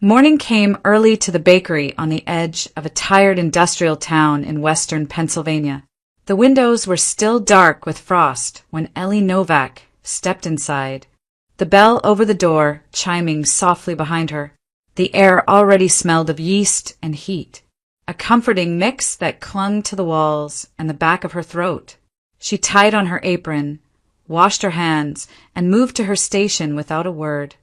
Morning came early to the bakery on the edge of a tired industrial town in western Pennsylvania. The windows were still dark with frost when Ellie Novak stepped inside, the bell over the door chiming softly behind her. The air already smelled of yeast and heat, a comforting mix that clung to the walls and the back of her throat. She tied on her apron, washed her hands, and moved to her station without a word.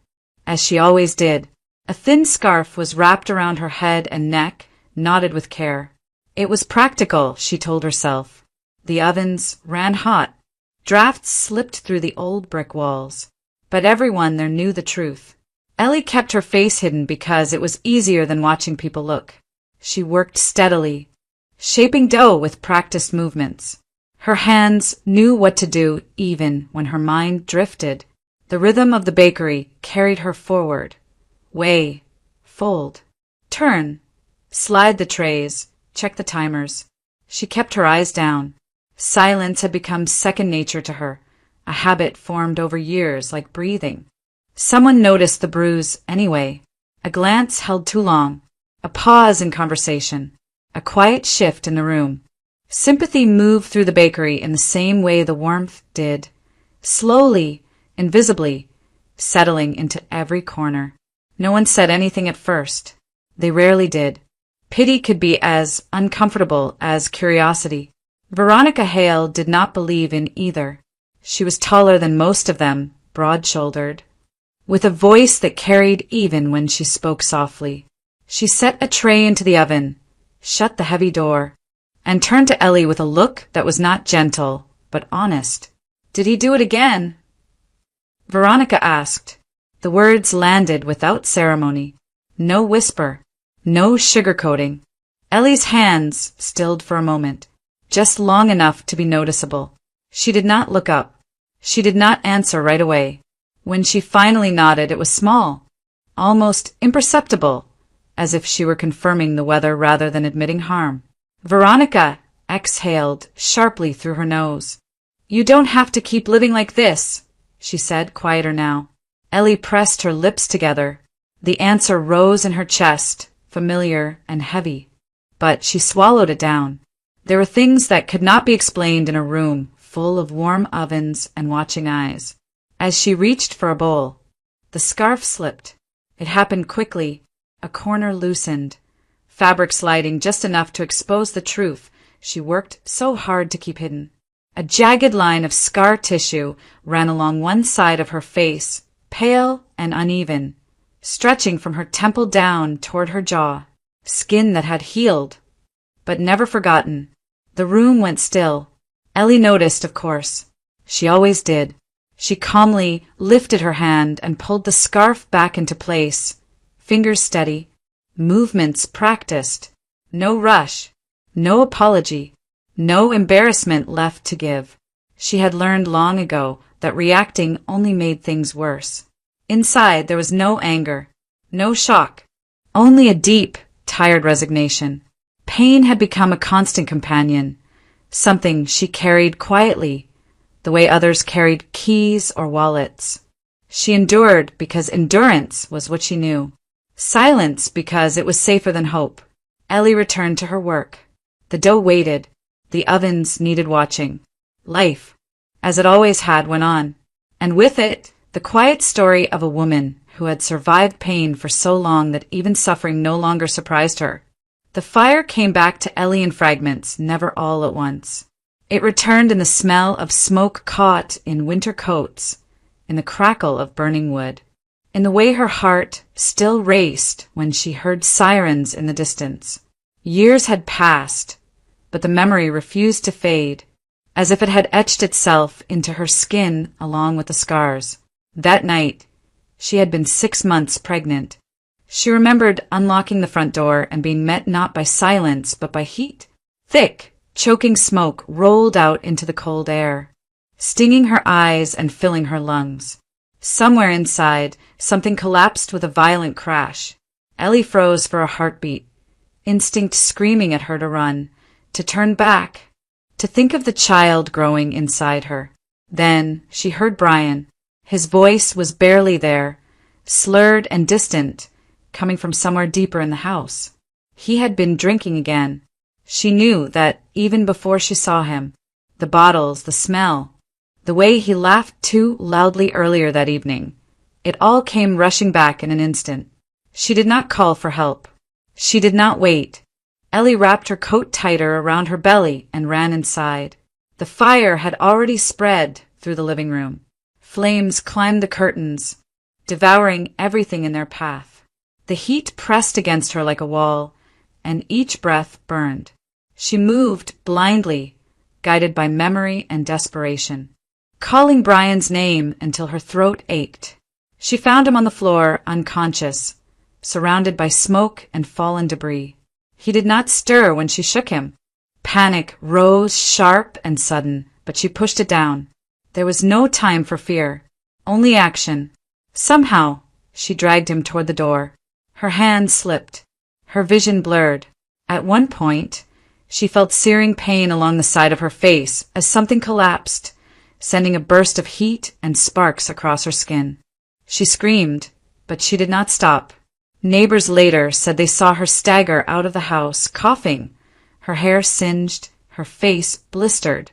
As she always did, a thin scarf was wrapped around her head and neck, knotted with care. It was practical, she told herself. The ovens ran hot. Drafts slipped through the old brick walls. But everyone there knew the truth. Ellie kept her face hidden because it was easier than watching people look. She worked steadily, shaping dough with practiced movements. Her hands knew what to do even when her mind drifted. The rhythm of the bakery carried her forward. Weigh, fold, turn, slide the trays, check the timers. She kept her eyes down. Silence had become second nature to her, a habit formed over years like breathing. Someone noticed the bruise anyway. A glance held too long. A pause in conversation. A quiet shift in the room. Sympathy moved through the bakery in the same way the warmth did. Slowly, invisibly, settling into every corner. No one said anything at first. They rarely did. Pity could be as uncomfortable as curiosity. Veronica Hale did not believe in either. She was taller than most of them, broad-shouldered, with a voice that carried even when she spoke softly. She set a tray into the oven, shut the heavy door, and turned to Ellie with a look that was not gentle, but honest. "Did he do it again?" Veronica asked. The words landed without ceremony. No whisper, no sugarcoating. Ellie's hands stilled for a moment, just long enough to be noticeable. She did not look up. She did not answer right away. When she finally nodded, it was small, almost imperceptible, as if she were confirming the weather rather than admitting harm. Veronica exhaled sharply through her nose. "You don't have to keep living like this," she said, quieter now. Ellie pressed her lips together. The answer rose in her chest, familiar and heavy. But she swallowed it down. There were things that could not be explained in a room full of warm ovens and watching eyes. As she reached for a bowl, the scarf slipped. It happened quickly. A corner loosened, fabric sliding just enough to expose the truth she worked so hard to keep hidden. A jagged line of scar tissue ran along one side of her face, pale and uneven, stretching from her temple down toward her jaw. Skin that had healed, but never forgotten. The room went still. Ellie noticed, of course. She always did. She calmly lifted her hand and pulled the scarf back into place, fingers steady, movements practiced. No rush, no apology, no embarrassment left to give. She had learned long ago that reacting only made things worse. Inside there was no anger, no shock, only a deep, tired resignation. Pain had become a constant companion, something she carried quietly, the way others carried keys or wallets. She endured because endurance was what she knew. Silence because it was safer than hope. Ellie returned to her work. The dough waited. The ovens needed watching. Life, as it always had, went on. And with it, the quiet story of a woman who had survived pain for so long that even suffering no longer surprised her. The fire came back to Ellie in fragments, never all at once. It returned in the smell of smoke caught in winter coats, in the crackle of burning wood, in the way her heart still raced when she heard sirens in the distance. Years had passed, but the memory refused to fade, as if it had etched itself into her skin along with the scars. That night, she had been 6 months pregnant. She remembered unlocking the front door and being met not by silence but by heat. Thick, choking smoke rolled out into the cold air, stinging her eyes and filling her lungs. Somewhere inside, something collapsed with a violent crash. Ellie froze for a heartbeat, instinct screaming at her to run, to turn back, to think of the child growing inside her. Then she heard Brian. His voice was barely there, slurred and distant, coming from somewhere deeper in the house. He had been drinking again. She knew that even before she saw him. The bottles, the smell, the way he laughed too loudly earlier that evening. It all came rushing back in an instant. She did not call for help. She did not wait. Ellie wrapped her coat tighter around her belly and ran inside. The fire had already spread through the living room. Flames climbed the curtains, devouring everything in their path. The heat pressed against her like a wall, and each breath burned. She moved blindly, guided by memory and desperation, calling Brian's name until her throat ached. She found him on the floor, unconscious, surrounded by smoke and fallen debris. He did not stir when she shook him. Panic rose sharp and sudden, but she pushed it down. There was no time for fear, only action. Somehow, she dragged him toward the door. Her hand slipped. Her vision blurred. At one point, she felt searing pain along the side of her face as something collapsed, sending a burst of heat and sparks across her skin. She screamed, but she did not stop. Neighbors later said they saw her stagger out of the house, coughing, her hair singed, her face blistered,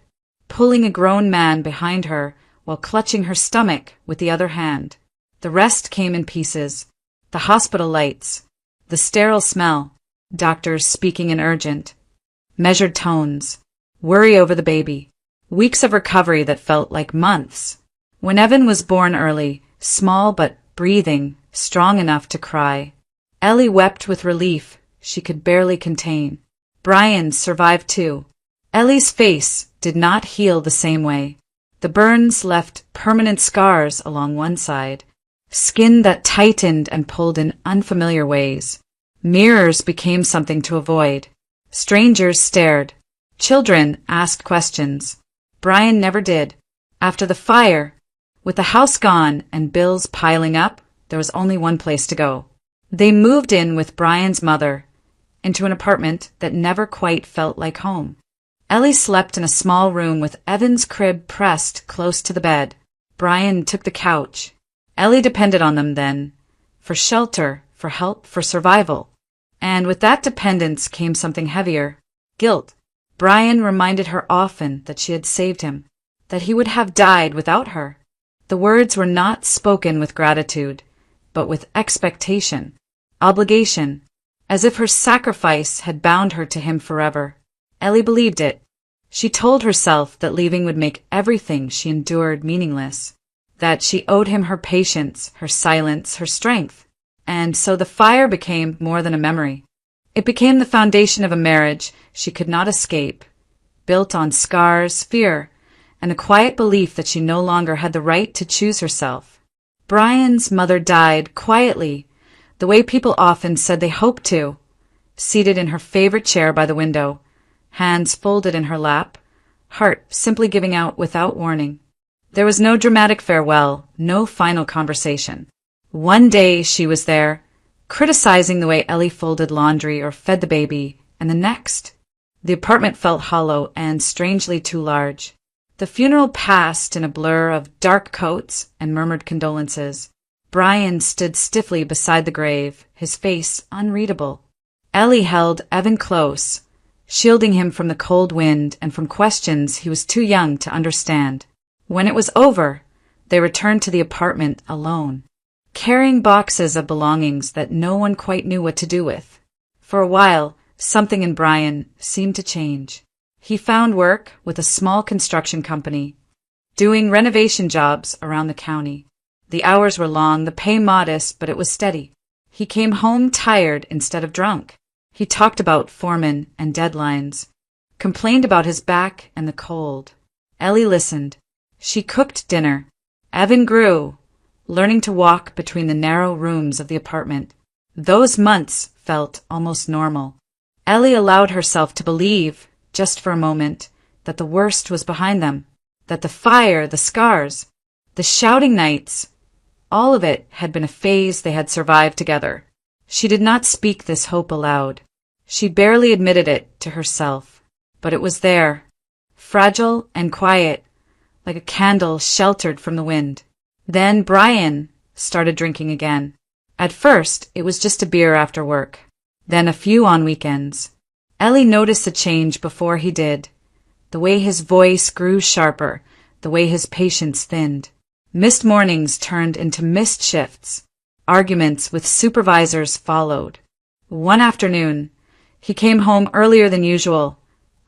pulling a grown man behind her while clutching her stomach with the other hand. The rest came in pieces. The hospital lights, the sterile smell, doctors speaking in urgent, measured tones, worry over the baby, weeks of recovery that felt like months. When Evan was born early, small but breathing, strong enough to cry, Ellie wept with relief she could barely contain. Brian survived too. Ellie's face did not heal the same way. The burns left permanent scars along one side, skin that tightened and pulled in unfamiliar ways. Mirrors became something to avoid. Strangers stared. Children asked questions. Brian never did. After the fire, with the house gone and bills piling up, there was only one place to go. They moved in with Brian's mother, into an apartment that never quite felt like home. Ellie slept in a small room with Evan's crib pressed close to the bed. Brian took the couch. Ellie depended on them then, for shelter, for help, for survival. And with that dependence came something heavier, guilt. Brian reminded her often that she had saved him, that he would have died without her. The words were not spoken with gratitude, but with expectation, obligation, as if her sacrifice had bound her to him forever. Ellie believed it. She told herself that leaving would make everything she endured meaningless, that she owed him her patience, her silence, her strength. And so the fire became more than a memory. It became the foundation of a marriage she could not escape, built on scars, fear, and a quiet belief that she no longer had the right to choose herself. Brian's mother died quietly, the way people often said they hoped to, seated in her favorite chair by the window, hands folded in her lap, heart simply giving out without warning. There was no dramatic farewell, no final conversation. One day she was there, criticizing the way Ellie folded laundry or fed the baby, and the next, the apartment felt hollow and strangely too large. The funeral passed in a blur of dark coats and murmured condolences. Brian stood stiffly beside the grave, his face unreadable. Ellie held Evan close, shielding him from the cold wind and from questions he was too young to understand. When it was over, they returned to the apartment alone, carrying boxes of belongings that no one quite knew what to do with. For a while, something in Brian seemed to change. He found work with a small construction company, doing renovation jobs around the county. The hours were long, the pay modest, but it was steady. He came home tired instead of drunk. He talked about foremen and deadlines, complained about his back and the cold. Ellie listened. She cooked dinner. Evan grew, learning to walk between the narrow rooms of the apartment. Those months felt almost normal. Ellie allowed herself to believe, just for a moment, that the worst was behind them, that the fire, the scars, the shouting nights, all of it had been a phase they had survived together. She did not speak this hope aloud. She barely admitted it to herself, but it was there, fragile and quiet, like a candle sheltered from the wind. Then Brian started drinking again. At first, it was just a beer after work, then a few on weekends. Ellie noticed a change before he did. The way his voice grew sharper, the way his patience thinned. Missed mornings turned into missed shifts. Arguments with supervisors followed. One afternoon, he came home earlier than usual,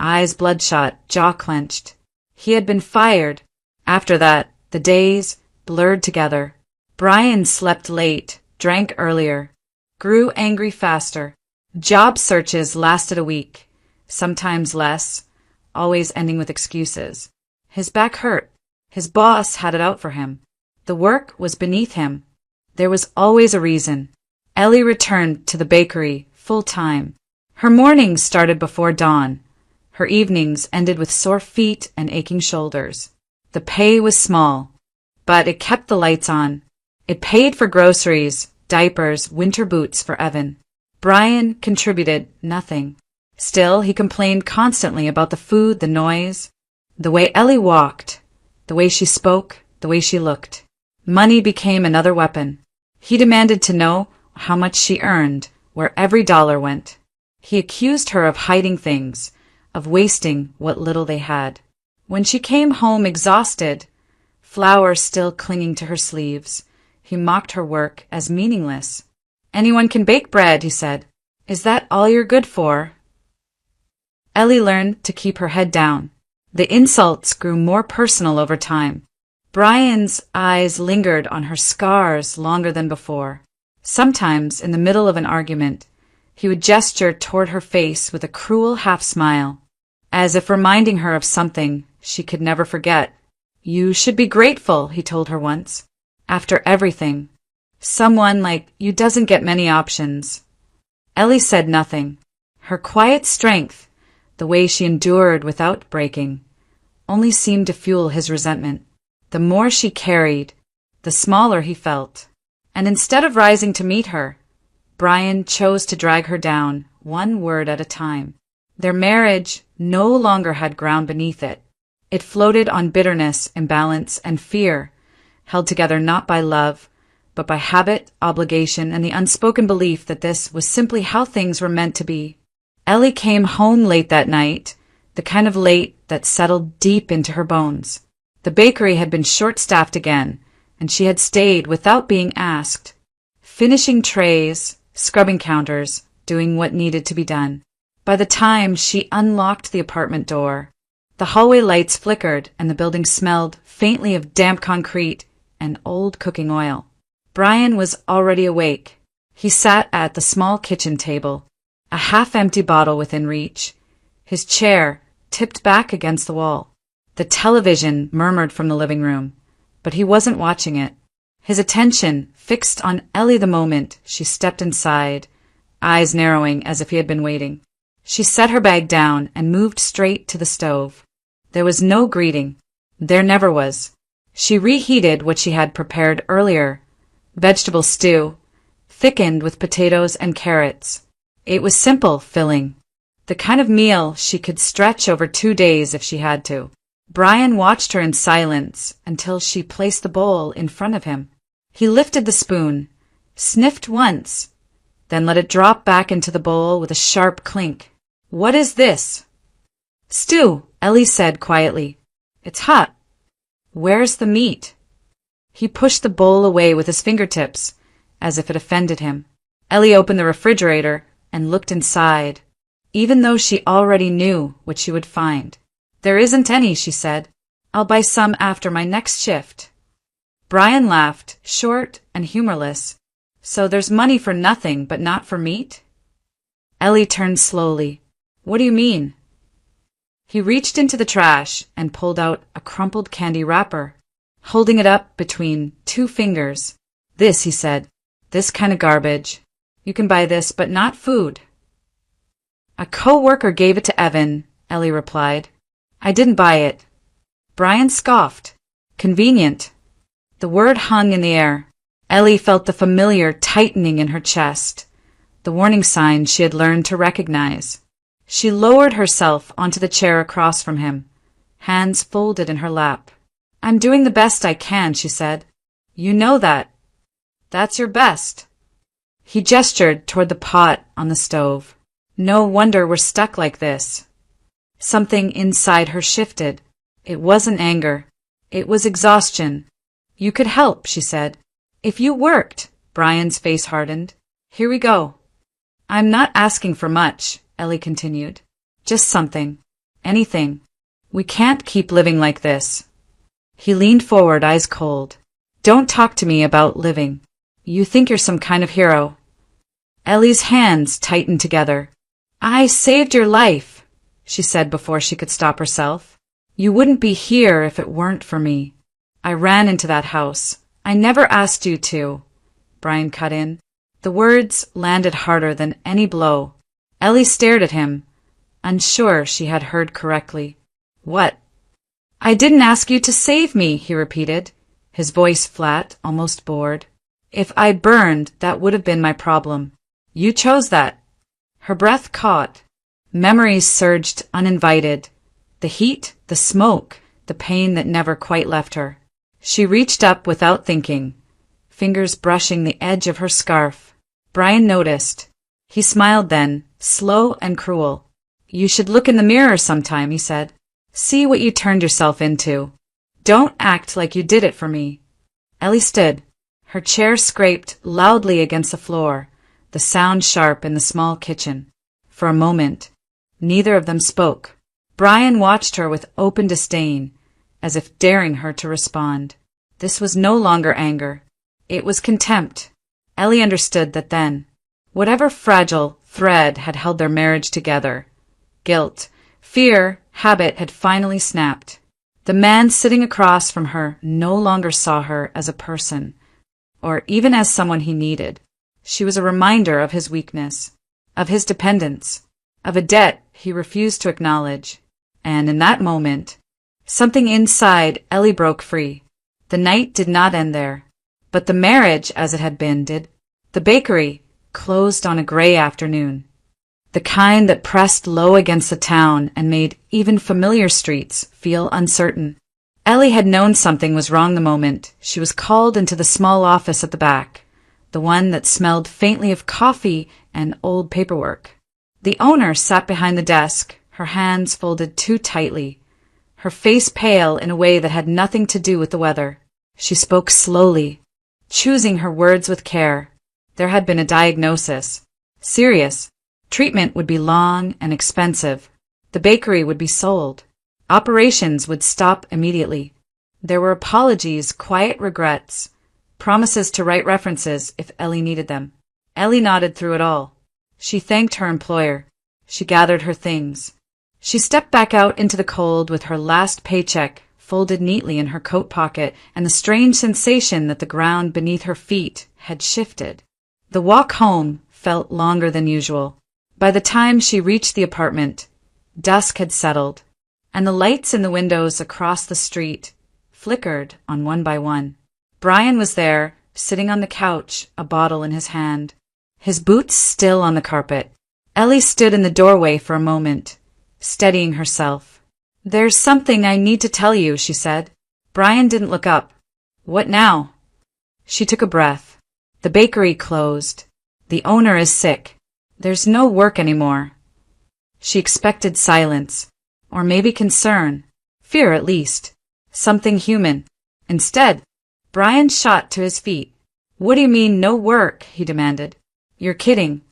eyes bloodshot, jaw clenched. He had been fired. After that, the days blurred together. Brian slept late, drank earlier, grew angry faster. Job searches lasted a week, sometimes less, always ending with excuses. His back hurt. His boss had it out for him. The work was beneath him. There was always a reason. Ellie returned to the bakery full-time. Her mornings started before dawn. Her evenings ended with sore feet and aching shoulders. The pay was small, but it kept the lights on. It paid for groceries, diapers, winter boots for Evan. Brian contributed nothing. Still, he complained constantly about the food, the noise, the way Ellie walked, the way she spoke, the way she looked. Money became another weapon. He demanded to know how much she earned, where every dollar went. He accused her of hiding things, of wasting what little they had. When she came home exhausted, flowers still clinging to her sleeves, he mocked her work as meaningless. "Anyone can bake bread," he said. "Is that all you're good for?" Ellie learned to keep her head down. The insults grew more personal over time. Brian's eyes lingered on her scars longer than before. Sometimes, in the middle of an argument, he would gesture toward her face with a cruel half-smile, as if reminding her of something she could never forget. "You should be grateful," he told her once. "After everything. Someone like you doesn't get many options." Ellie said nothing. Her quiet strength, the way she endured without breaking, only seemed to fuel his resentment. The more she carried, the smaller he felt. And instead of rising to meet her, Brian chose to drag her down, one word at a time. Their marriage no longer had ground beneath it. It floated on bitterness, imbalance, and fear, held together not by love, but by habit, obligation, and the unspoken belief that this was simply how things were meant to be. Ellie came home late that night, the kind of late that settled deep into her bones. The bakery had been short-staffed again, and she had stayed without being asked, finishing trays, scrubbing counters, doing what needed to be done. By the time she unlocked the apartment door, the hallway lights flickered and the building smelled faintly of damp concrete and old cooking oil. Brian was already awake. He sat at the small kitchen table, a half-empty bottle within reach, his chair tipped back against the wall. The television murmured from the living room, but he wasn't watching it. His attention fixed on Ellie the moment she stepped inside, eyes narrowing as if he had been waiting. She set her bag down and moved straight to the stove. There was no greeting. There never was. She reheated what she had prepared earlier, vegetable stew, thickened with potatoes and carrots. It was simple, filling, the kind of meal she could stretch over 2 days if she had to. Brian watched her in silence until she placed the bowl in front of him. He lifted the spoon, sniffed once, then let it drop back into the bowl with a sharp clink. "What is this?" "Stew," Ellie said quietly. "It's hot." "Where's the meat?" He pushed the bowl away with his fingertips, as if it offended him. Ellie opened the refrigerator and looked inside, even though she already knew what she would find. "There isn't any," she said. "I'll buy some after my next shift." Brian laughed, short and humorless. "So there's money for nothing but not for meat?" Ellie turned slowly. "What do you mean?" He reached into the trash and pulled out a crumpled candy wrapper, holding it up between 2 fingers. "This," he said. "This kind of garbage. You can buy this, but not food." "A co-worker gave it to Evan," Ellie replied. "I didn't buy it." Brian scoffed. "Convenient." The word hung in the air. Ellie felt the familiar tightening in her chest, the warning sign she had learned to recognize. She lowered herself onto the chair across from him, hands folded in her lap. "I'm doing the best I can," she said. "You know that. That's your best." He gestured toward the pot on the stove. No wonder we're stuck like this. Something inside her shifted. It wasn't anger. It was exhaustion. You could help, she said. If you worked. Brian's face hardened. Here we go. I'm not asking for much, Ellie continued. Just something. Anything. We can't keep living like this. He leaned forward, eyes cold. Don't talk to me about living. You think you're some kind of hero. Ellie's hands tightened together. I saved your life, she said before she could stop herself. You wouldn't be here if it weren't for me. I ran into that house. I never asked you to. Brian cut in. The words landed harder than any blow. Ellie stared at him, unsure she had heard correctly. What? I didn't ask you to save me, he repeated, his voice flat, almost bored. If I burned, that would have been my problem. You chose that. Her breath caught. Memories surged uninvited. The heat, the smoke, the pain that never quite left her. She reached up without thinking, fingers brushing the edge of her scarf. Brian noticed. He smiled then, slow and cruel. You should look in the mirror sometime, he said. See what you turned yourself into. Don't act like you did it for me. Ellie stood. Her chair scraped loudly against the floor, the sound sharp in the small kitchen. For a moment, neither of them spoke. Brian watched her with open disdain, as if daring her to respond. This was no longer anger. It was contempt. Ellie understood that then. Whatever fragile thread had held their marriage together, guilt, fear, habit had finally snapped. The man sitting across from her no longer saw her as a person, or even as someone he needed. She was a reminder of his weakness, of his dependence, of a debt he refused to acknowledge. And in that moment, something inside Ellie broke free. The night did not end there, but the marriage, as it had been, did. The bakery closed on a gray afternoon, the kind that pressed low against the town and made even familiar streets feel uncertain. Ellie had known something was wrong the moment she was called into the small office at the back, the one that smelled faintly of coffee and old paperwork. The owner sat behind the desk, her hands folded too tightly, her face pale in a way that had nothing to do with the weather. She spoke slowly, choosing her words with care. There had been a diagnosis. Serious. Treatment would be long and expensive. The bakery would be sold. Operations would stop immediately. There were apologies, quiet regrets, promises to write references if Ellie needed them. Ellie nodded through it all. She thanked her employer. She gathered her things. She stepped back out into the cold with her last paycheck folded neatly in her coat pocket and the strange sensation that the ground beneath her feet had shifted. The walk home felt longer than usual. By the time she reached the apartment, dusk had settled, and the lights in the windows across the street flickered on one by one. Brian was there, sitting on the couch, a bottle in his hand, his boots still on the carpet. Ellie stood in the doorway for a moment, steadying herself. There's something I need to tell you, she said. Brian didn't look up. What now? She took a breath. The bakery closed. The owner is sick. There's no work anymore. She expected silence, or maybe concern, fear at least, something human. Instead, Brian shot to his feet. What do you mean, no work? He demanded. You're kidding.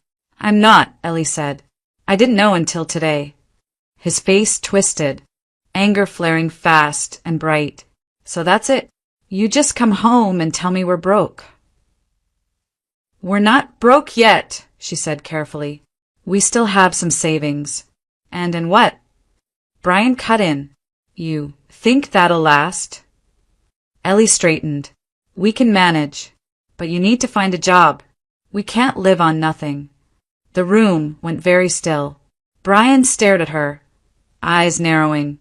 I'm not, Ellie said. I didn't know until today. His face twisted, anger flaring fast and bright. So that's it. You just come home and tell me we're broke. We're not broke yet, she said carefully. We still have some savings. And in what? Brian cut in. You think that'll last? Ellie straightened. We can manage, but you need to find a job. We can't live on nothing. The room went very still. Brian stared at her, eyes narrowing,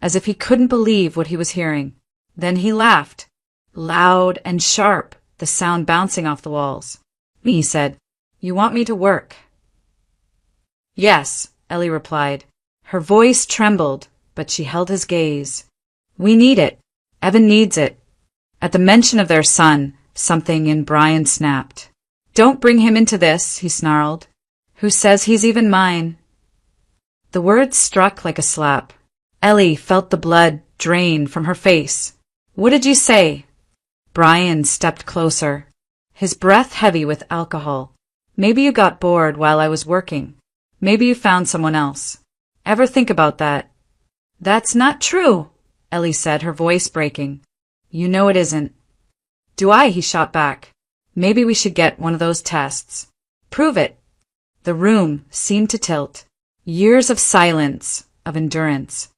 as if he couldn't believe what he was hearing. Then he laughed, loud and sharp, the sound bouncing off the walls. He said, You want me to work? Yes, Ellie replied. Her voice trembled, but she held his gaze. We need it. Evan needs it. At the mention of their son, something in Brian snapped. Don't bring him into this, he snarled. Who says he's even mine? The words struck like a slap. Ellie felt the blood drain from her face. What did you say? Brian stepped closer, his breath heavy with alcohol. Maybe you got bored while I was working. Maybe you found someone else. Ever think about that? That's not true, Ellie said, her voice breaking. You know it isn't. Do I? He shot back. Maybe we should get one of those tests. Prove it. The room seemed to tilt. Years of silence, of endurance,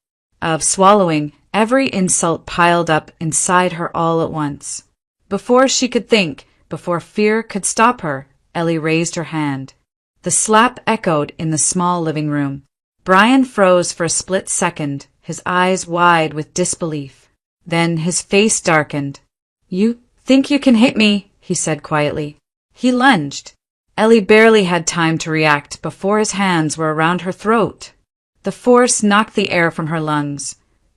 of swallowing every insult piled up inside her all at once. Before she could think, before fear could stop her, Ellie raised her hand. The slap echoed in the small living room. Brian froze for a split second, his eyes wide with disbelief. Then his face darkened. You think you can hit me, he said quietly. He lunged. Ellie barely had time to react before his hands were around her throat. The force knocked the air from her lungs,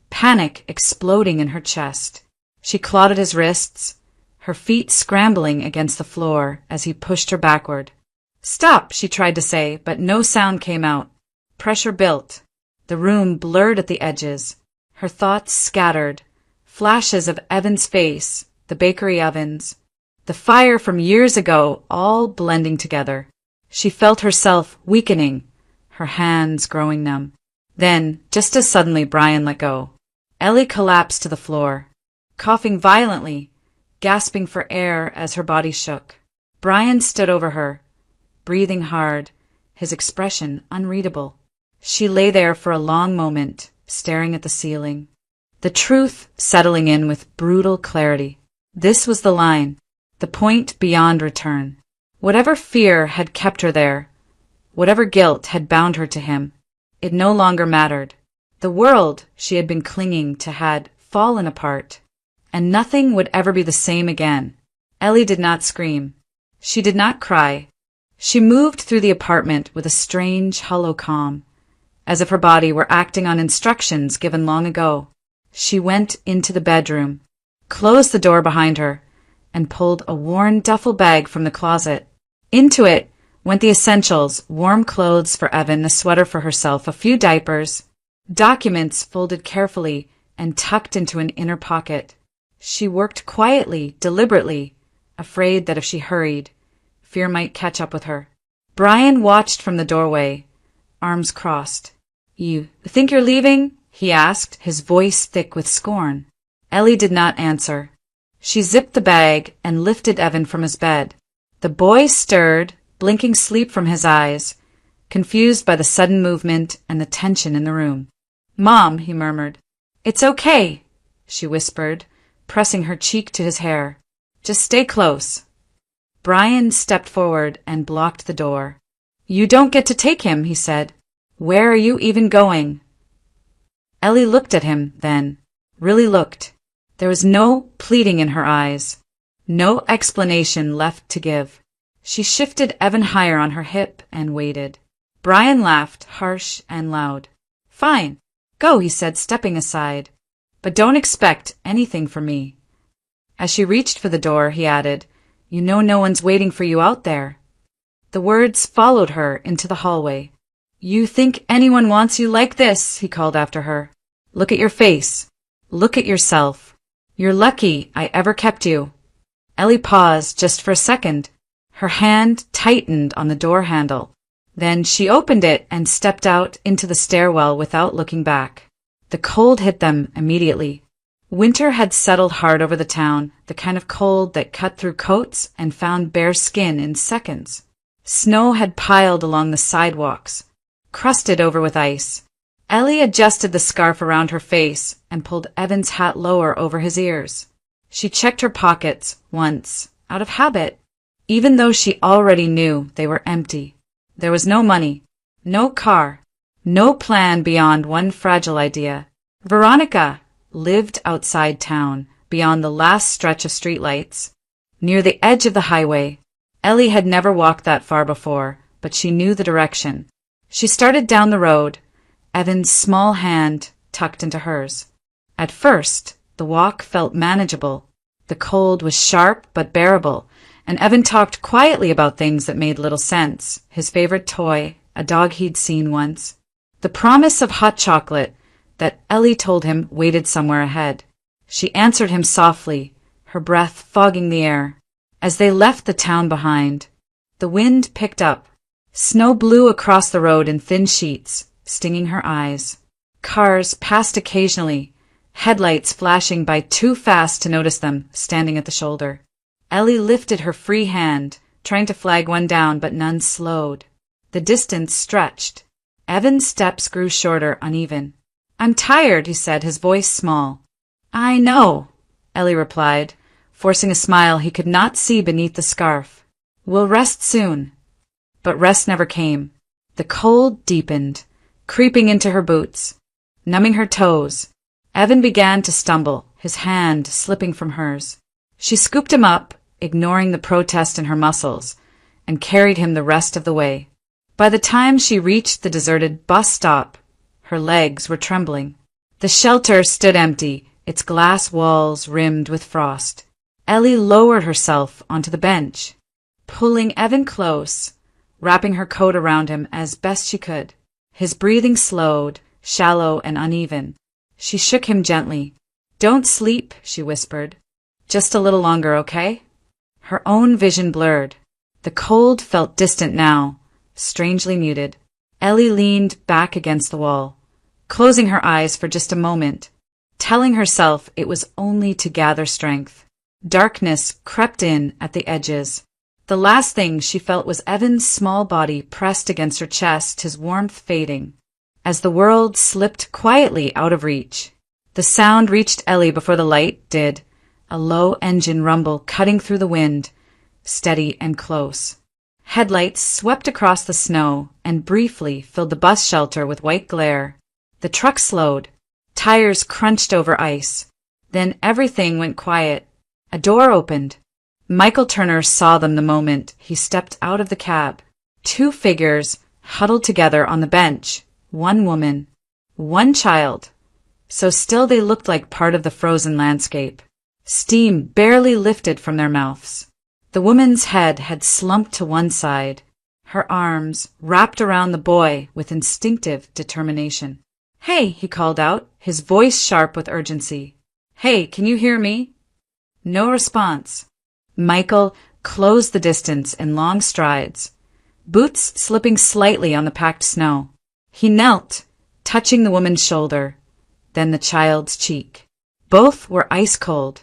panic exploding in her chest. She clawed at his wrists, her feet scrambling against the floor as he pushed her backward. Stop, she tried to say, but no sound came out. Pressure built. The room blurred at the edges. Her thoughts scattered. Flashes of Evan's face, the bakery ovens, the fire from years ago, all blending together. She felt herself weakening, her hands growing numb. Then, just as suddenly, Brian let go. Ellie collapsed to the floor, coughing violently, gasping for air as her body shook. Brian stood over her, breathing hard, his expression unreadable. She lay there for a long moment, staring at the ceiling, the truth settling in with brutal clarity. This was the line, the point beyond return. Whatever fear had kept her there, whatever guilt had bound her to him, it no longer mattered. The world she had been clinging to had fallen apart, and nothing would ever be the same again. Ellie did not scream. She did not cry. She moved through the apartment with a strange, hollow calm, as if her body were acting on instructions given long ago. She went into the bedroom, closed the door behind her, and pulled a worn duffel bag from the closet. Into it went the essentials, warm clothes for Evan, a sweater for herself, a few diapers, documents folded carefully and tucked into an inner pocket. She worked quietly, deliberately, afraid that if she hurried, fear might catch up with her. Brian watched from the doorway, arms crossed. You think you're leaving? He asked, his voice thick with scorn. Ellie did not answer. She zipped the bag and lifted Evan from his bed. The boy stirred, blinking sleep from his eyes, confused by the sudden movement and the tension in the room. Mom, he murmured. It's okay, she whispered, pressing her cheek to his hair. Just stay close. Brian stepped forward and blocked the door. You don't get to take him, he said. Where are you even going? Ellie looked at him then, really looked. There was no pleading in her eyes, no explanation left to give. She shifted Evan higher on her hip and waited. Brian laughed, harsh and loud. Fine, go, he said, stepping aside. But don't expect anything from me. As she reached for the door, he added, You know no one's waiting for you out there. The words followed her into the hallway. You think anyone wants you like this, he called after her. Look at your face. Look at yourself. You're lucky I ever kept you. Ellie paused just for a second. Her hand tightened on the door handle. Then she opened it and stepped out into the stairwell without looking back. The cold hit them immediately. Winter had settled hard over the town, the kind of cold that cut through coats and found bare skin in seconds. Snow had piled along the sidewalks, crusted over with ice. Ellie adjusted the scarf around her face and pulled Evan's hat lower over his ears. She checked her pockets once, out of habit, even though she already knew they were empty. There was no money, no car, no plan beyond one fragile idea. Veronica lived outside town, beyond the last stretch of streetlights, near the edge of the highway. Ellie had never walked that far before, but she knew the direction. She started down the road, Evan's small hand tucked into hers. At first, the walk felt manageable. The cold was sharp but bearable, and Evan talked quietly about things that made little sense. His favorite toy, a dog he'd seen once, the promise of hot chocolate that Ellie told him waited somewhere ahead. She answered him softly, her breath fogging the air. As they left the town behind, the wind picked up. Snow blew across the road in thin sheets, stinging her eyes. Cars passed occasionally, headlights flashing by too fast to notice them standing at the shoulder. Ellie lifted her free hand, trying to flag one down, but none slowed. The distance stretched. Evan's steps grew shorter, uneven. "I'm tired," he said, his voice small. "I know," Ellie replied, forcing a smile he could not see beneath the scarf. "We'll rest soon." But rest never came. The cold deepened, creeping into her boots, numbing her toes. Evan began to stumble, his hand slipping from hers. She scooped him up, ignoring the protest in her muscles, and carried him the rest of the way. By the time she reached the deserted bus stop, her legs were trembling. The shelter stood empty, its glass walls rimmed with frost. Ellie lowered herself onto the bench, pulling Evan close, wrapping her coat around him as best she could. His breathing slowed, shallow and uneven. She shook him gently. "Don't sleep," she whispered. "Just a little longer, okay?" Her own vision blurred. The cold felt distant now, strangely muted. Ellie leaned back against the wall, closing her eyes for just a moment, telling herself it was only to gather strength. Darkness crept in at the edges. The last thing she felt was Evan's small body pressed against her chest, his warmth fading. As the world slipped quietly out of reach, the sound reached Ellie before the light did, a low engine rumble cutting through the wind, steady and close. Headlights swept across the snow and briefly filled the bus shelter with white glare. The truck slowed. Tires crunched over ice. Then everything went quiet. A door opened. Michael Turner saw them the moment he stepped out of the cab. Two figures huddled together on the bench. One woman, one child. So still they looked like part of the frozen landscape. Steam barely lifted from their mouths. The woman's head had slumped to one side, her arms wrapped around the boy with instinctive determination. "Hey," he called out, his voice sharp with urgency. "Hey, can you hear me?" No response. Michael closed the distance in long strides, boots slipping slightly on the packed snow. He knelt, touching the woman's shoulder, then the child's cheek. Both were ice cold,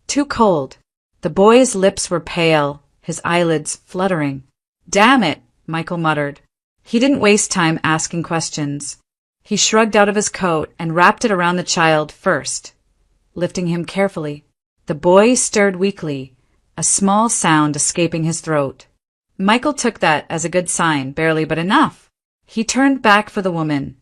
too cold. The boy's lips were pale, his eyelids fluttering. "Damn it," Michael muttered. He didn't waste time asking questions. He shrugged out of his coat and wrapped it around the child first, lifting him carefully. The boy stirred weakly, a small sound escaping his throat. Michael took that as a good sign, barely but enough. He turned back for the woman,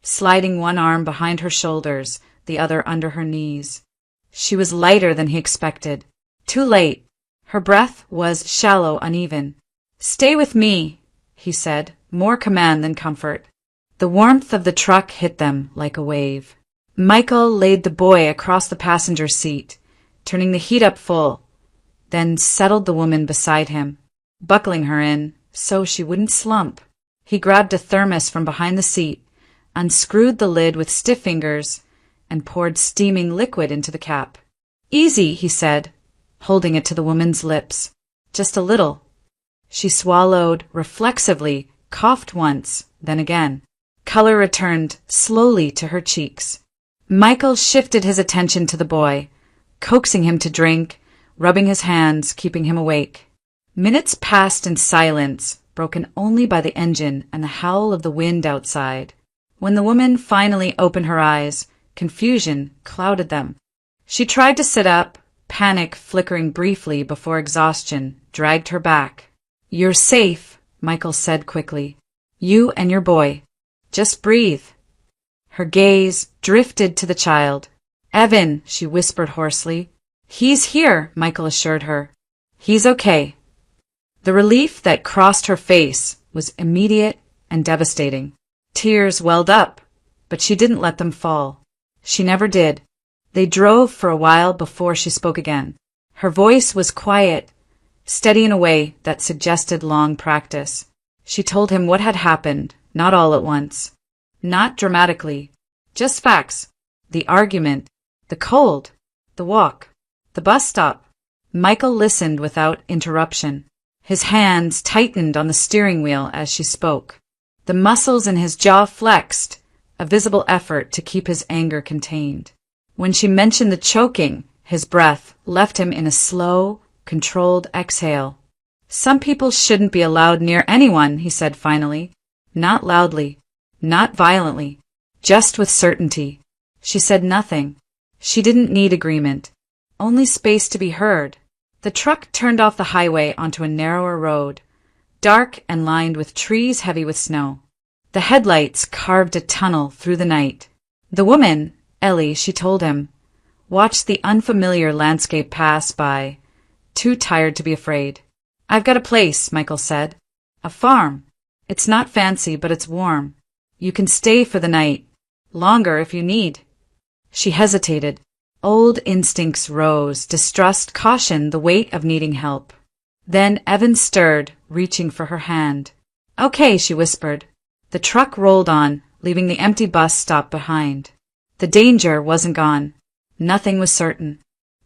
sliding one arm behind her shoulders, the other under her knees. She was lighter than he expected. Too late. Her breath was shallow, uneven. "Stay with me," he said, more command than comfort. The warmth of the truck hit them like a wave. Michael laid the boy across the passenger seat, turning the heat up full, then settled the woman beside him, buckling her in so she wouldn't slump. He grabbed a thermos from behind the seat, unscrewed the lid with stiff fingers, and poured steaming liquid into the cap. "Easy," he said, holding it to the woman's lips. "Just a little." She swallowed reflexively, coughed once, then again. Color returned slowly to her cheeks. Michael shifted his attention to the boy, coaxing him to drink, rubbing his hands, keeping him awake. Minutes passed in silence, broken only by the engine and the howl of the wind outside. When the woman finally opened her eyes, confusion clouded them. She tried to sit up, panic flickering briefly before exhaustion dragged her back. "You're safe," Michael said quickly. "You and your boy. Just breathe." Her gaze drifted to the child. "Evan," she whispered hoarsely. "He's here," Michael assured her. "He's okay." The relief that crossed her face was immediate and devastating. Tears welled up, but she didn't let them fall. She never did. They drove for a while before she spoke again. Her voice was quiet, steady in a way that suggested long practice. She told him what had happened, not all at once. Not dramatically. Just facts. The argument, the cold, the walk, the bus stop. Michael listened without interruption. His hands tightened on the steering wheel as she spoke. The muscles in his jaw flexed, a visible effort to keep his anger contained. When she mentioned the choking, his breath left him in a slow, controlled exhale. Some people shouldn't be allowed near anyone, he said finally. Not loudly, not violently, just with certainty. She said nothing. She didn't need agreement, only space to be heard. The truck turned off the highway onto a narrower road, dark and lined with trees heavy with snow. The headlights carved a tunnel through the night. The woman, Ellie, she told him, watched the unfamiliar landscape pass by, too tired to be afraid. I've got a place, Michael said. A farm. It's not fancy, but it's warm. You can stay for the night. Longer if you need. She hesitated. Old instincts rose, distrust, caution, the weight of needing help. Then Evan stirred, reaching for her hand. Okay, she whispered. The truck rolled on, leaving the empty bus stop behind. The danger wasn't gone. Nothing was certain.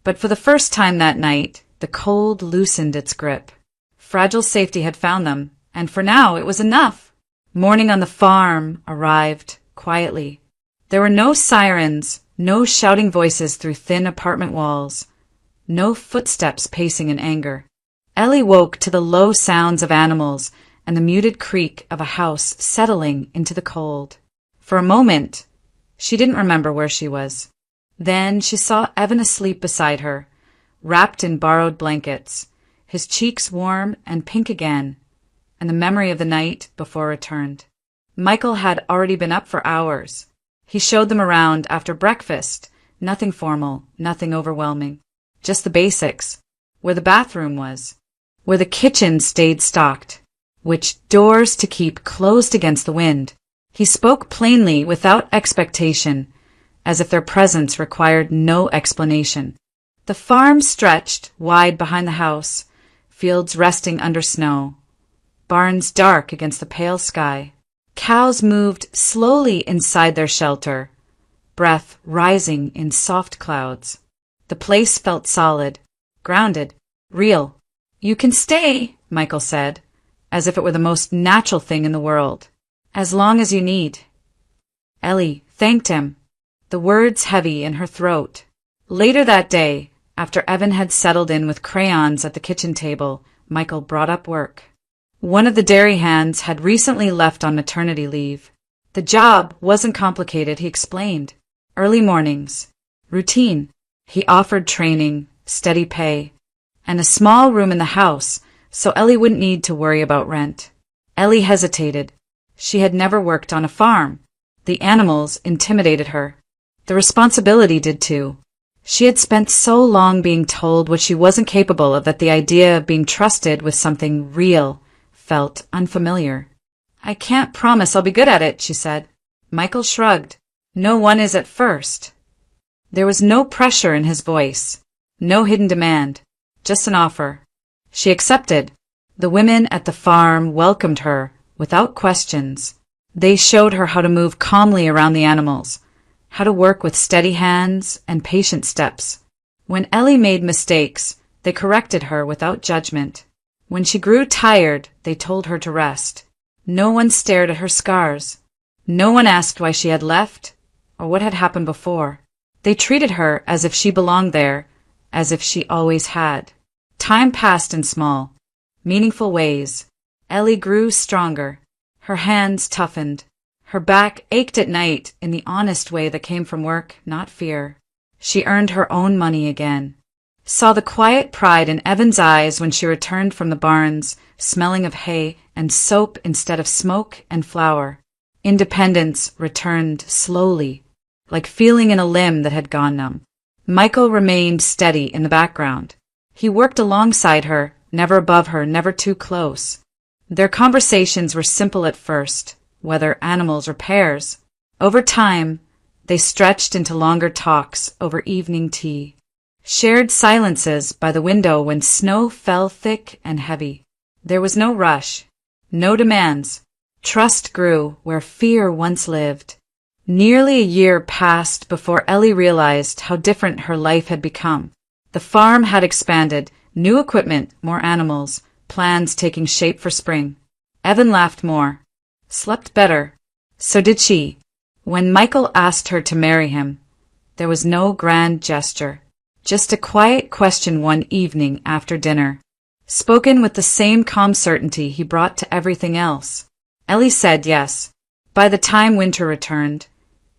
But for the first time that night, the cold loosened its grip. Fragile safety had found them, and for now it was enough. Morning on the farm arrived quietly. There were no sirens, no shouting voices through thin apartment walls, no footsteps pacing in anger. Ellie woke to the low sounds of animals and the muted creak of a house settling into the cold. For a moment, she didn't remember where she was. Then she saw Evan asleep beside her, wrapped in borrowed blankets, his cheeks warm and pink again, and the memory of the night before returned. Michael had already been up for hours. He showed them around after breakfast, nothing formal, nothing overwhelming, just the basics, where the bathroom was, where the kitchen stayed stocked, which doors to keep closed against the wind. He spoke plainly without expectation, as if their presence required no explanation. The farm stretched wide behind the house, fields resting under snow, barns dark against the pale sky. Cows moved slowly inside their shelter, breath rising in soft clouds. The place felt solid, grounded, real. You can stay, Michael said, as if it were the most natural thing in the world. As long as you need. Ellie thanked him, the words heavy in her throat. Later that day, after Evan had settled in with crayons at the kitchen table, Michael brought up work. One of the dairy hands had recently left on maternity leave. The job wasn't complicated, he explained. Early mornings, routine. He offered training, steady pay, and a small room in the house so Ellie wouldn't need to worry about rent. Ellie hesitated. She had never worked on a farm. The animals intimidated her. The responsibility did too. She had spent so long being told what she wasn't capable of that the idea of being trusted with something real felt unfamiliar. I can't promise I'll be good at it, she said. Michael shrugged. No one is at first. There was no pressure in his voice, no hidden demand, just an offer. She accepted. The women at the farm welcomed her without questions. They showed her how to move calmly around the animals, how to work with steady hands and patient steps. When Ellie made mistakes, they corrected her without judgment. When she grew tired, they told her to rest. No one stared at her scars. No one asked why she had left or what had happened before. They treated her as if she belonged there, as if she always had. Time passed in small, meaningful ways. Ellie grew stronger. Her hands toughened. Her back ached at night in the honest way that came from work, not fear. She earned her own money again. Saw the quiet pride in Evan's eyes when she returned from the barns, smelling of hay and soap instead of smoke and flour. Independence returned slowly, like feeling in a limb that had gone numb. Michael remained steady in the background. He worked alongside her, never above her, never too close. Their conversations were simple at first, whether animals or pears. Over time, they stretched into longer talks over evening tea. Shared silences by the window when snow fell thick and heavy. There was no rush, no demands. Trust grew where fear once lived. Nearly a year passed before Ellie realized how different her life had become. The farm had expanded, new equipment, more animals, plans taking shape for spring. Evan laughed more, slept better. So did she. When Michael asked her to marry him, there was no grand gesture, just a quiet question one evening after dinner, spoken with the same calm certainty he brought to everything else. Ellie said yes. By the time winter returned,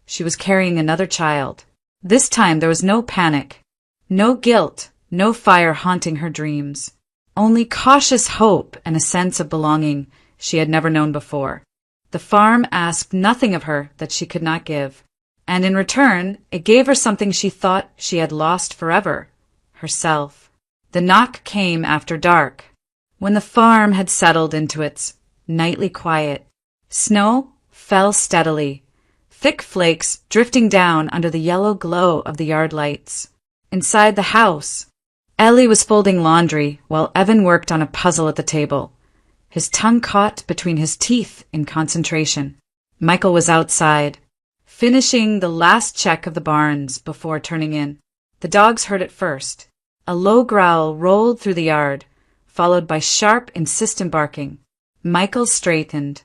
she was carrying another child. This time there was no panic, no guilt, no fire haunting her dreams, only cautious hope and a sense of belonging she had never known before. The farm asked nothing of her that she could not give, and in return it gave her something she thought she had lost forever, herself. The knock came after dark, when the farm had settled into its nightly quiet. Snow fell steadily, thick flakes drifting down under the yellow glow of the yard lights. Inside the house, Ellie was folding laundry while Evan worked on a puzzle at the table, his tongue caught between his teeth in concentration. Michael was outside, finishing the last check of the barns before turning in. The dogs heard it first. A low growl rolled through the yard, followed by sharp, insistent barking. Michael straightened,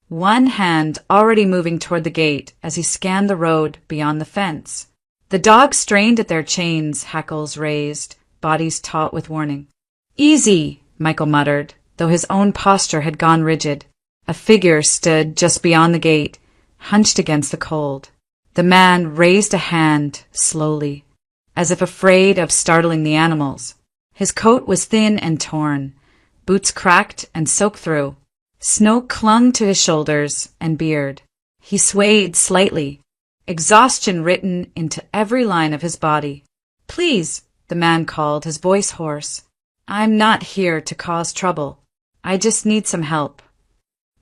one hand already moving toward the gate as he scanned the road beyond the fence. The dogs strained at their chains, hackles raised, bodies taut with warning. "Easy," Michael muttered, though his own posture had gone rigid. A figure stood just beyond the gate, hunched against the cold. The man raised a hand slowly, as if afraid of startling the animals. His coat was thin and torn, boots cracked and soaked through. Snow clung to his shoulders and beard. He swayed slightly, exhaustion written into every line of his body. "Please," the man called, his voice hoarse. "I'm not here to cause trouble. I just need some help."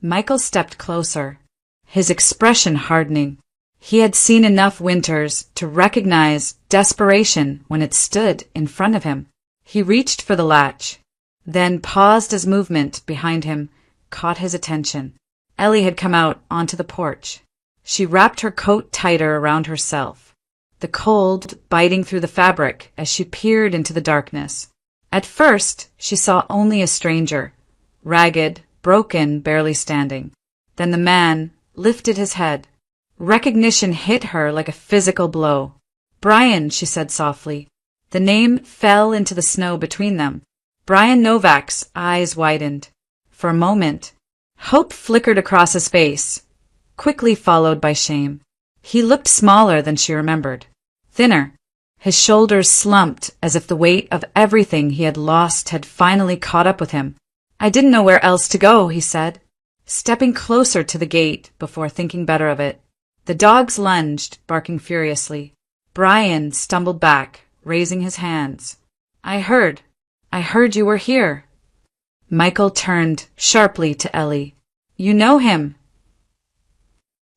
Michael stepped closer, his expression hardening. He had seen enough winters to recognize desperation when it stood in front of him. He reached for the latch, then paused as movement behind him caught his attention. Ellie had come out onto the porch. She wrapped her coat tighter around herself, the cold biting through the fabric as she peered into the darkness. At first, she saw only a stranger, ragged, broken, barely standing. Then the man lifted his head. Recognition hit her like a physical blow. "Brian," she said softly. The name fell into the snow between them. Brian Novak's eyes widened. For a moment, hope flickered across his face, quickly followed by shame. He looked smaller than she remembered, thinner. His shoulders slumped as if the weight of everything he had lost had finally caught up with him. "I didn't know where else to go," he said, stepping closer to the gate before thinking better of it. The dogs lunged, barking furiously. Brian stumbled back, raising his hands. I heard you were here." Michael turned sharply to Ellie. "You know him?"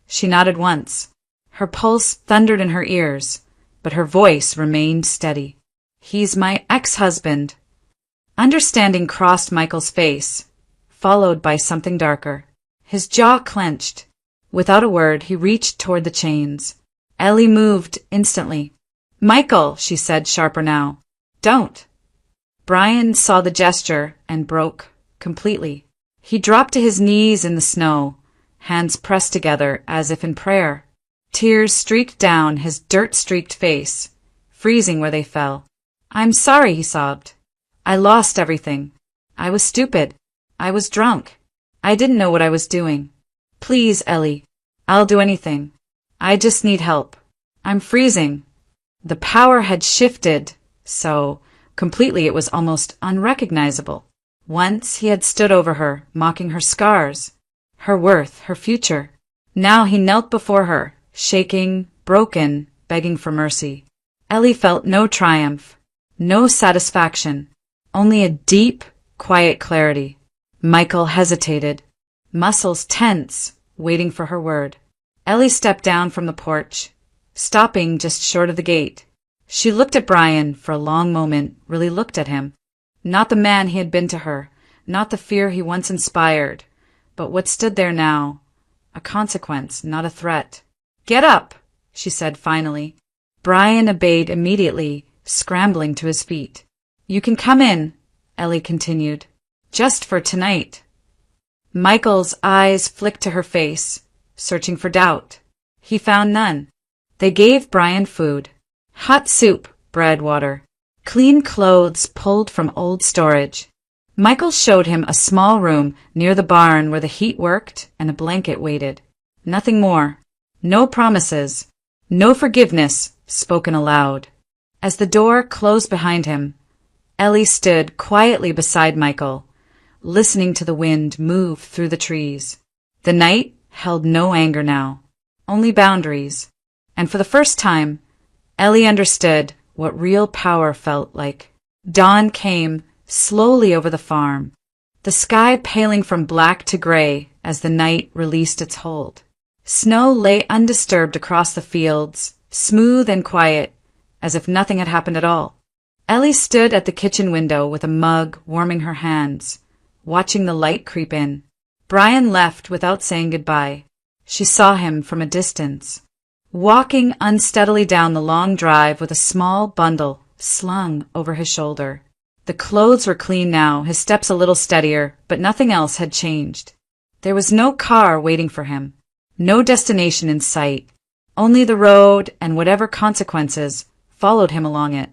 She nodded once. Her pulse thundered in her ears, but her voice remained steady. "He's my ex-husband." Understanding crossed Michael's face, followed by something darker. His jaw clenched. Without a word, he reached toward the chains. Ellie moved instantly. "Michael," she said, sharper now. "Don't." Brian saw the gesture and broke completely. He dropped to his knees in the snow, hands pressed together as if in prayer. Tears streaked down his dirt-streaked face, freezing where they fell. "I'm sorry," he sobbed. "I lost everything. I was stupid. I was drunk. I didn't know what I was doing. Please, Ellie, I'll do anything. I just need help. I'm freezing." The power had shifted so completely it was almost unrecognizable. Once he had stood over her, mocking her scars, her worth, her future. Now he knelt before her, shaking, broken, begging for mercy. Ellie felt no triumph, no satisfaction, only a deep, quiet clarity. Michael hesitated, muscles tense, waiting for her word. Ellie stepped down from the porch, stopping just short of the gate. She looked at Brian for a long moment, really looked at him. Not the man he had been to her, not the fear he once inspired, but what stood there now, a consequence, not a threat. "Get up," she said finally. Brian obeyed immediately, scrambling to his feet. "You can come in," Ellie continued. "Just for tonight." Michael's eyes flicked to her face, searching for doubt. He found none. They gave Brian food. Hot soup, bread, water. Clean clothes pulled from old storage. Michael showed him a small room near the barn where the heat worked and a blanket waited. Nothing more. No promises. No forgiveness spoken aloud. As the door closed behind him, Ellie stood quietly beside Michael, listening to the wind move through the trees. The night held no anger now, only boundaries. And for the first time, Ellie understood what real power felt like. Dawn came slowly over the farm, the sky paling from black to gray as the night released its hold. Snow lay undisturbed across the fields, smooth and quiet, as if nothing had happened at all. Ellie stood at the kitchen window with a mug warming her hands, watching the light creep in. Brian left without saying goodbye. She saw him from a distance, walking unsteadily down the long drive with a small bundle slung over his shoulder. The clothes were clean now, his steps a little steadier, but nothing else had changed. There was no car waiting for him, no destination in sight, only the road and whatever consequences followed him along it.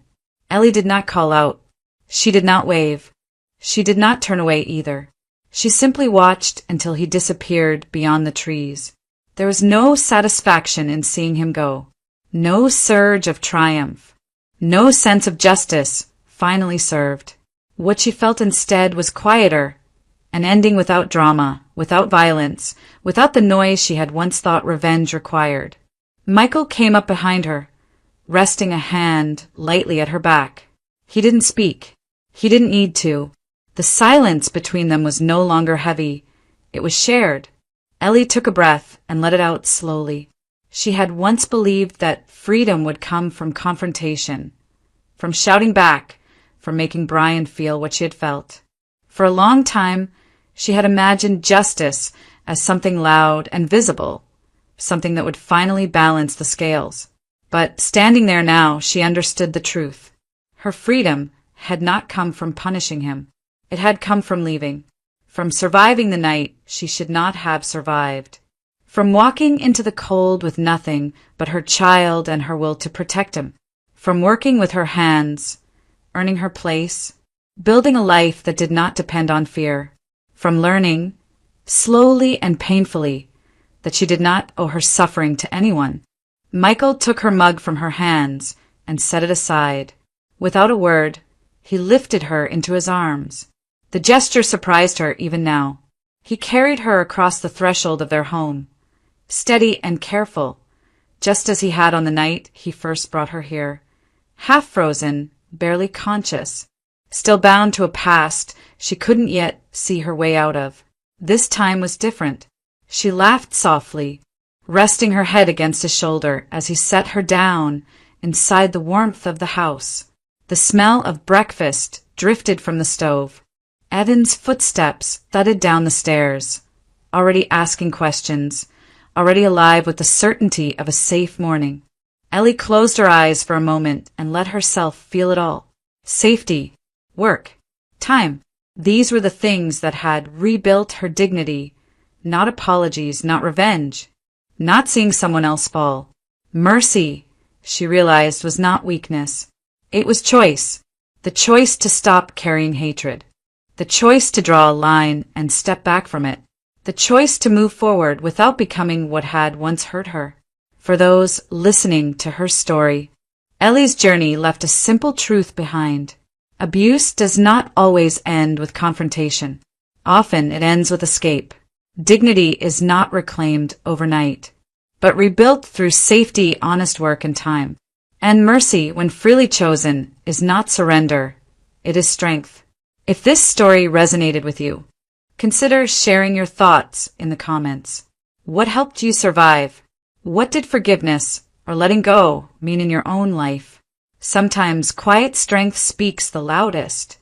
Ellie did not call out. She did not wave. She did not turn away either. She simply watched until he disappeared beyond the trees. There was no satisfaction in seeing him go, no surge of triumph, no sense of justice finally served. What she felt instead was quieter, an ending without drama, without violence, without the noise she had once thought revenge required. Michael came up behind her, resting a hand lightly at her back. He didn't speak. He didn't need to. The silence between them was no longer heavy. It was shared. Ellie took a breath and let it out slowly. She had once believed that freedom would come from confrontation, from shouting back, from making Brian feel what she had felt. For a long time, she had imagined justice as something loud and visible, something that would finally balance the scales. But standing there now, she understood the truth. Her freedom had not come from punishing him. It had come from leaving, from surviving the night she should not have survived, from walking into the cold with nothing but her child and her will to protect him, from working with her hands, earning her place, building a life that did not depend on fear, from learning, slowly and painfully, that she did not owe her suffering to anyone. Michael took her mug from her hands and set it aside. Without a word, he lifted her into his arms. The gesture surprised her even now. He carried her across the threshold of their home, steady and careful, just as he had on the night he first brought her here. Half frozen, barely conscious, still bound to a past she couldn't yet see her way out of. This time was different. She laughed softly, resting her head against his shoulder as he set her down inside the warmth of the house. The smell of breakfast drifted from the stove. Evan's footsteps thudded down the stairs, already asking questions, already alive with the certainty of a safe morning. Ellie closed her eyes for a moment and let herself feel it all. Safety, work, time. These were the things that had rebuilt her dignity, not apologies, not revenge, not seeing someone else fall. Mercy, she realized, was not weakness. It was choice. The choice to stop carrying hatred. The choice to draw a line and step back from it. The choice to move forward without becoming what had once hurt her. For those listening to her story, Ellie's journey left a simple truth behind. Abuse does not always end with confrontation. Often it ends with escape. Dignity is not reclaimed overnight, but rebuilt through safety, honest work, and time. And mercy, when freely chosen, is not surrender. It is strength. If this story resonated with you, consider sharing your thoughts in the comments. What helped you survive? What did forgiveness or letting go mean in your own life? Sometimes quiet strength speaks the loudest.